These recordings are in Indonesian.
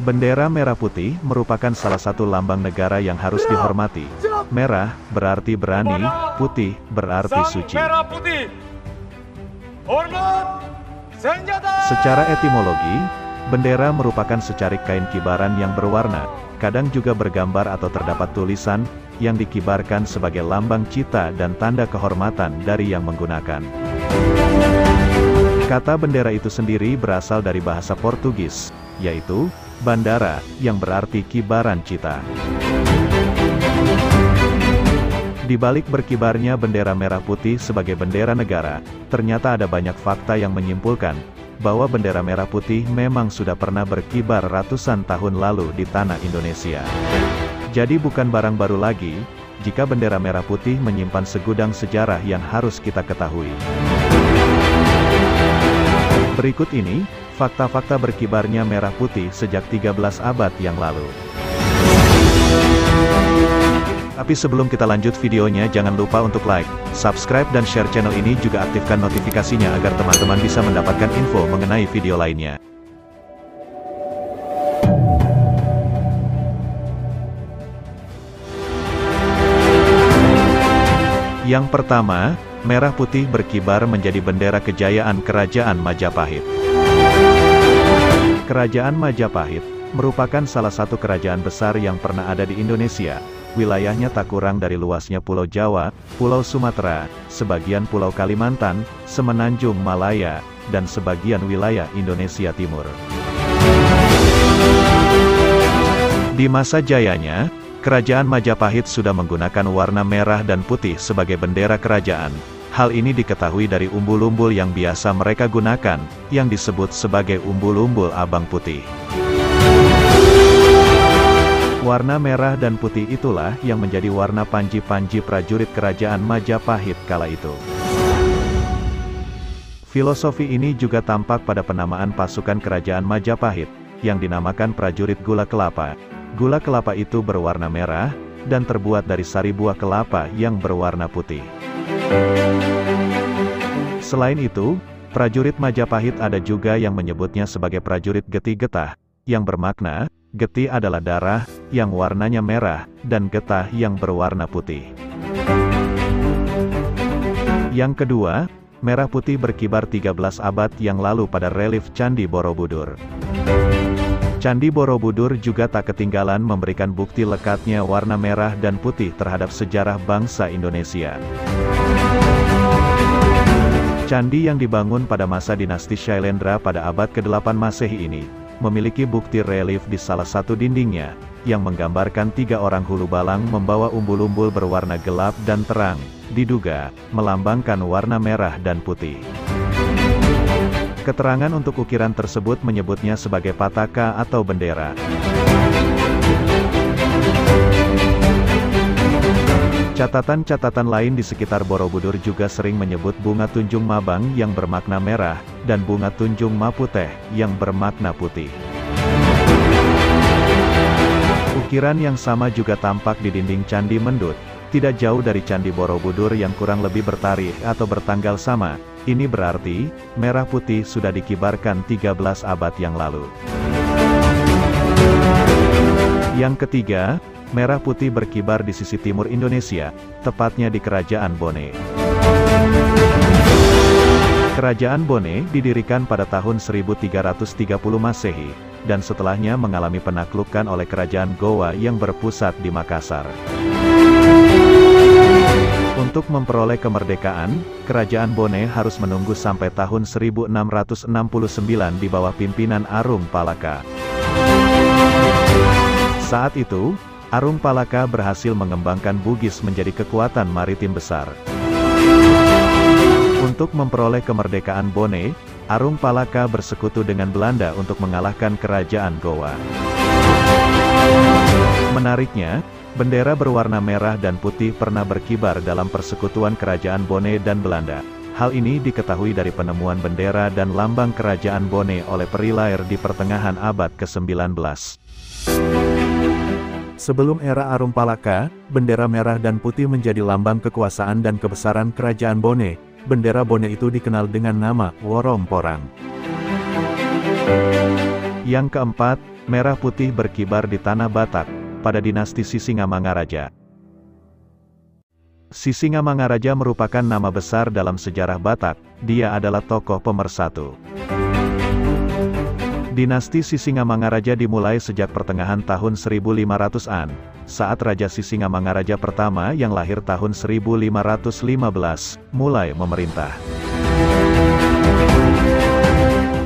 Bendera merah putih merupakan salah satu lambang negara yang harus dihormati. Merah berarti berani, putih berarti suci. Merah putih. Hormat, senjata. Secara etimologi, bendera merupakan secarik kain kibaran yang berwarna, kadang juga bergambar atau terdapat tulisan, yang dikibarkan sebagai lambang cita dan tanda kehormatan dari yang menggunakan. Kata bendera itu sendiri berasal dari bahasa Portugis, yaitu bandara, yang berarti kibaran cita. Di balik berkibarnya bendera merah putih sebagai bendera negara, ternyata ada banyak fakta yang menyimpulkan bahwa bendera merah putih memang sudah pernah berkibar ratusan tahun lalu di tanah Indonesia. Jadi bukan barang baru lagi, jika bendera merah putih menyimpan segudang sejarah yang harus kita ketahui. Berikut ini, fakta-fakta berkibarnya merah putih sejak 13 abad yang lalu. Tapi sebelum kita lanjut videonya, jangan lupa untuk like, subscribe dan share channel ini, juga aktifkan notifikasinya agar teman-teman bisa mendapatkan info mengenai video lainnya. Yang pertama, merah putih berkibar menjadi bendera kejayaan Kerajaan Majapahit. Kerajaan Majapahit merupakan salah satu kerajaan besar yang pernah ada di Indonesia. Wilayahnya tak kurang dari luasnya Pulau Jawa, Pulau Sumatera, sebagian Pulau Kalimantan, Semenanjung Malaya, dan sebagian wilayah Indonesia Timur. Di masa jayanya, Kerajaan Majapahit sudah menggunakan warna merah dan putih sebagai bendera kerajaan. Hal ini diketahui dari umbul-umbul yang biasa mereka gunakan, yang disebut sebagai umbul-umbul abang putih. Warna merah dan putih itulah yang menjadi warna panji-panji prajurit Kerajaan Majapahit kala itu. Filosofi ini juga tampak pada penamaan pasukan Kerajaan Majapahit, yang dinamakan prajurit gula kelapa. Gula kelapa itu berwarna merah, dan terbuat dari sari buah kelapa yang berwarna putih. Selain itu, prajurit Majapahit ada juga yang menyebutnya sebagai prajurit geti getah, yang bermakna, geti adalah darah, yang warnanya merah, dan getah yang berwarna putih. Yang kedua, merah putih berkibar 13 abad yang lalu pada relief Candi Borobudur. Candi Borobudur juga tak ketinggalan memberikan bukti lekatnya warna merah dan putih terhadap sejarah bangsa Indonesia. Candi yang dibangun pada masa dinasti Shailendra pada abad ke-8 Masehi ini, memiliki bukti relief di salah satu dindingnya, yang menggambarkan 3 orang hulu balang membawa umbul-umbul berwarna gelap dan terang, diduga melambangkan warna merah dan putih. Keterangan untuk ukiran tersebut menyebutnya sebagai pataka atau bendera. Catatan-catatan lain di sekitar Borobudur juga sering menyebut bunga tunjung mabang yang bermakna merah, dan bunga tunjung maputeh yang bermakna putih. Ukiran yang sama juga tampak di dinding Candi Mendut, tidak jauh dari Candi Borobudur yang kurang lebih bertarikh atau bertanggal sama. Ini berarti, merah putih sudah dikibarkan 13 abad yang lalu. Yang ketiga, merah putih berkibar di sisi timur Indonesia, tepatnya di Kerajaan Bone. Kerajaan Bone didirikan pada tahun 1330 Masehi, dan setelahnya mengalami penaklukan oleh Kerajaan Gowa yang berpusat di Makassar. Untuk memperoleh kemerdekaan, Kerajaan Bone harus menunggu sampai tahun 1669 di bawah pimpinan Arung Palaka. Saat itu, Arung Palaka berhasil mengembangkan Bugis menjadi kekuatan maritim besar. Untuk memperoleh kemerdekaan Bone, Arung Palaka bersekutu dengan Belanda untuk mengalahkan Kerajaan Gowa. Menariknya, bendera berwarna merah dan putih pernah berkibar dalam persekutuan Kerajaan Bone dan Belanda. Hal ini diketahui dari penemuan bendera dan lambang Kerajaan Bone oleh Perilair di pertengahan abad ke-19. Sebelum era Arung Palaka, bendera merah dan putih menjadi lambang kekuasaan dan kebesaran Kerajaan Bone. Bendera Bone itu dikenal dengan nama Woromporang. Yang keempat, merah putih berkibar di tanah Batak, pada dinasti Sisingamangaraja. Sisingamangaraja merupakan nama besar dalam sejarah Batak, dia adalah tokoh pemersatu. Dinasti Sisingamangaraja dimulai sejak pertengahan tahun 1500-an, saat Raja Sisingamangaraja pertama yang lahir tahun 1515, mulai memerintah.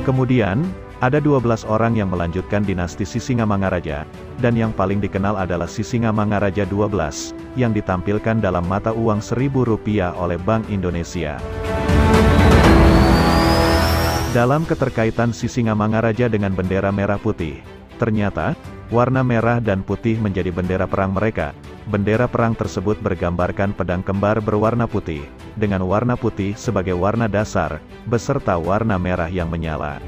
Kemudian, ada 12 orang yang melanjutkan dinasti Sisingamangaraja, dan yang paling dikenal adalah Sisingamangaraja 12, yang ditampilkan dalam mata uang Rp1.000 oleh Bank Indonesia. Dalam keterkaitan Sisingamangaraja dengan bendera merah putih, ternyata, warna merah dan putih menjadi bendera perang mereka. Bendera perang tersebut bergambarkan pedang kembar berwarna putih, dengan warna putih sebagai warna dasar, beserta warna merah yang menyala.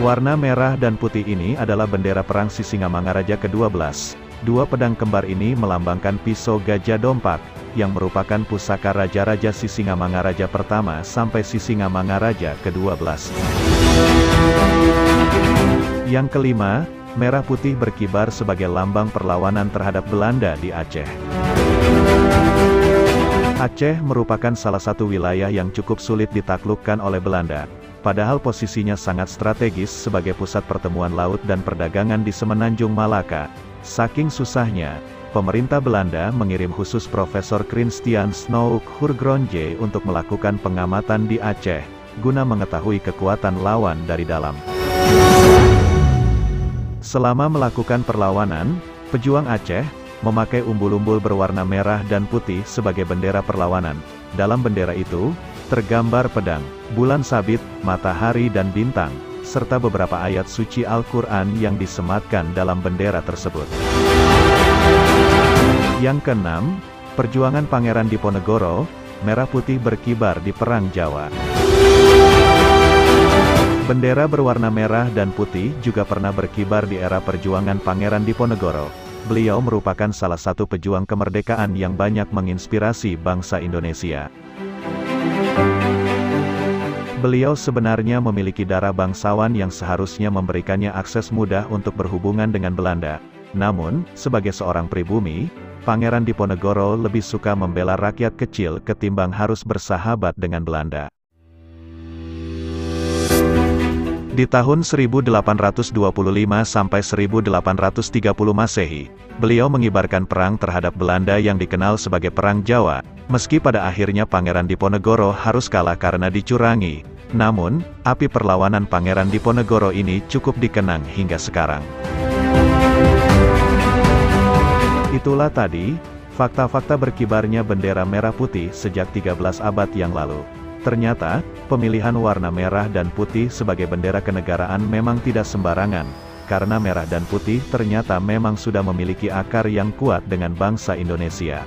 Warna merah dan putih ini adalah bendera perang Sisingamangaraja ke-12. Dua pedang kembar ini melambangkan pisau gajah dompak, yang merupakan pusaka Raja-Raja Sisingamangaraja pertama sampai Sisingamangaraja ke-12. Yang kelima, merah putih berkibar sebagai lambang perlawanan terhadap Belanda di Aceh. Aceh merupakan salah satu wilayah yang cukup sulit ditaklukkan oleh Belanda, padahal posisinya sangat strategis sebagai pusat pertemuan laut dan perdagangan di Semenanjung Malaka. Saking susahnya, pemerintah Belanda mengirim khusus Profesor Christian Snoek Hurgronje untuk melakukan pengamatan di Aceh, guna mengetahui kekuatan lawan dari dalam. Selama melakukan perlawanan, pejuang Aceh memakai umbul-umbul berwarna merah dan putih sebagai bendera perlawanan. Dalam bendera itu, tergambar pedang, bulan sabit, matahari dan bintang, serta beberapa ayat suci Al-Quran yang disematkan dalam bendera tersebut. Yang keenam, perjuangan Pangeran Diponegoro, merah putih berkibar di Perang Jawa. Bendera berwarna merah dan putih juga pernah berkibar di era perjuangan Pangeran Diponegoro. Beliau merupakan salah satu pejuang kemerdekaan yang banyak menginspirasi bangsa Indonesia. Beliau sebenarnya memiliki darah bangsawan yang seharusnya memberikannya akses mudah untuk berhubungan dengan Belanda. Namun, sebagai seorang pribumi, Pangeran Diponegoro lebih suka membela rakyat kecil ketimbang harus bersahabat dengan Belanda. Di tahun 1825 sampai 1830 Masehi, beliau mengibarkan perang terhadap Belanda yang dikenal sebagai Perang Jawa. Meski pada akhirnya Pangeran Diponegoro harus kalah karena dicurangi, namun, api perlawanan Pangeran Diponegoro ini cukup dikenang hingga sekarang. Itulah tadi, fakta-fakta berkibarnya bendera merah putih sejak 13 abad yang lalu. Ternyata, pemilihan warna merah dan putih sebagai bendera kenegaraan memang tidak sembarangan, karena merah dan putih ternyata memang sudah memiliki akar yang kuat dengan bangsa Indonesia.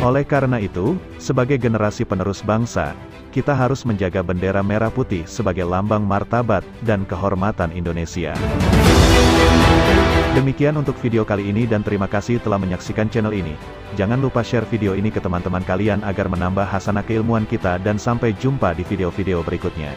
Oleh karena itu, sebagai generasi penerus bangsa, kita harus menjaga bendera merah putih sebagai lambang martabat dan kehormatan Indonesia. Demikian untuk video kali ini dan terima kasih telah menyaksikan channel ini. Jangan lupa share video ini ke teman-teman kalian agar menambah hasanah keilmuan kita dan sampai jumpa di video-video berikutnya.